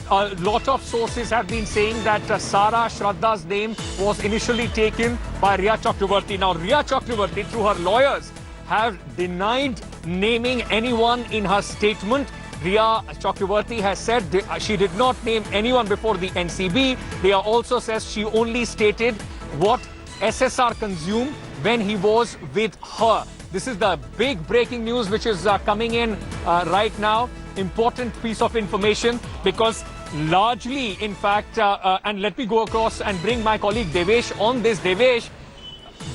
a lot of sources have been saying that Sara Shraddha's name was initially taken by Riya Chakrabarti. Now, Riya Chakrabarti, through her lawyers, have denied naming anyone in her statement. Riya Chakrabarti has said she did not name anyone before the NCB. Riya also says she only stated what SSR consumed when he was with her. This is the big breaking news which is coming in right now. Important piece of information, because largely, in fact, and let me go across and bring my colleague Devesh on this. Devesh,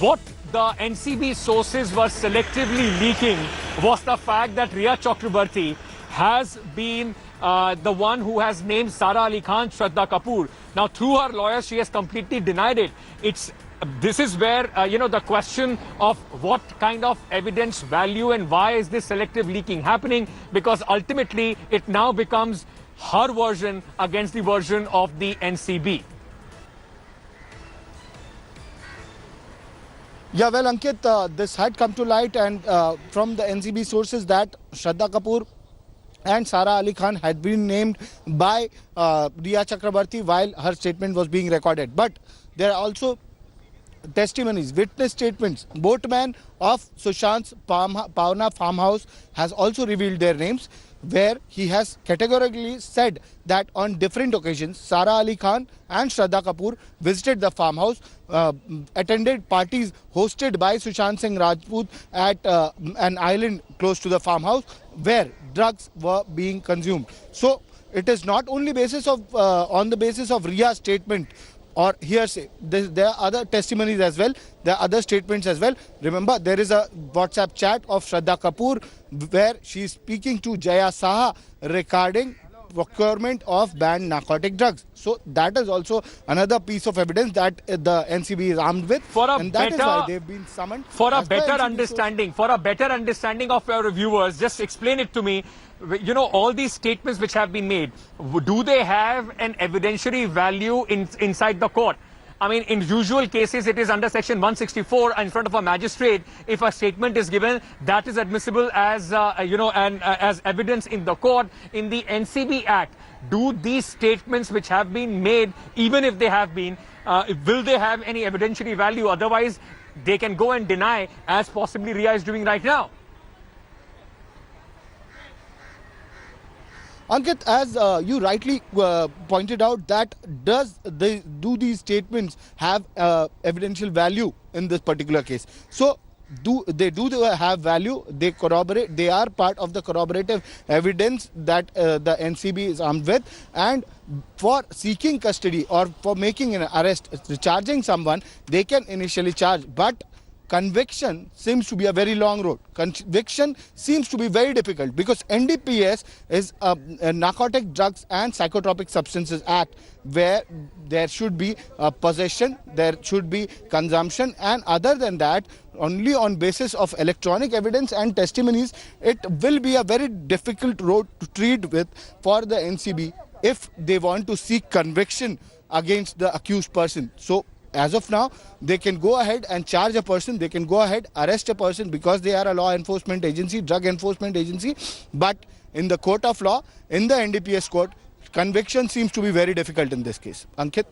what the NCB sources were selectively leaking was the fact that Riya Chakrabarti has been the one who has named Sara Ali Khan Shraddha Kapoor. Now, through her lawyers, she has completely denied it. This is where, the question of what kind of evidence value and why is this selective leaking happening, because ultimately it now becomes her version against the version of the NCB. Yeah, well, Ankit, this had come to light, and from the NCB sources that Shraddha Kapoor and Sara Ali Khan had been named by Riya Chakrabarti while her statement was being recorded. But there are also testimonies, witness statements. Boatman of Sushant's Pavna farmhouse has also revealed their names, where he has categorically said that on different occasions Sara Ali Khan and Shraddha Kapoor visited the farmhouse, attended parties hosted by Sushant Singh Rajput at an island close to the farmhouse where drugs were being consumed. So it is not only on the basis of Riya's statement or hearsay. There are other testimonies as well. There are other statements as well. Remember, there is a WhatsApp chat of Shraddha Kapoor where she is speaking to Jaya Saha regarding procurement of banned narcotic drugs. So that is also another piece of evidence that the NCB is armed with, and that is why they've been summoned. For a better understanding of your viewers, just explain it to me. All these statements which have been made, do they have an evidentiary value inside the court? I mean, in usual cases, it is under section 164 in front of a magistrate. If a statement is given, that is admissible as, as evidence in the court. In the NCB Act, do these statements which have been made, even if they have been, will they have any evidentiary value? Otherwise, they can go and deny, as possibly Riya is doing right now. Ankit, as you rightly pointed out, that do these statements have evidential value in this particular case? So they have value? They corroborate. They are part of the corroborative evidence that the NCB is armed with, and for seeking custody or for making an arrest, charging someone, they can initially charge, but conviction seems to be a very long road. Conviction seems to be very difficult, because NDPS is a Narcotic Drugs and Psychotropic Substances Act, where there should be possession, there should be consumption, and other than that, only on basis of electronic evidence and testimonies, it will be a very difficult road to tread with for the NCB if they want to seek conviction against the accused person. So as of now, they can go ahead and charge a person, they can go ahead, arrest a person, because they are a law enforcement agency, drug enforcement agency. But in the court of law, in the NDPS court, conviction seems to be very difficult in this case. Ankit?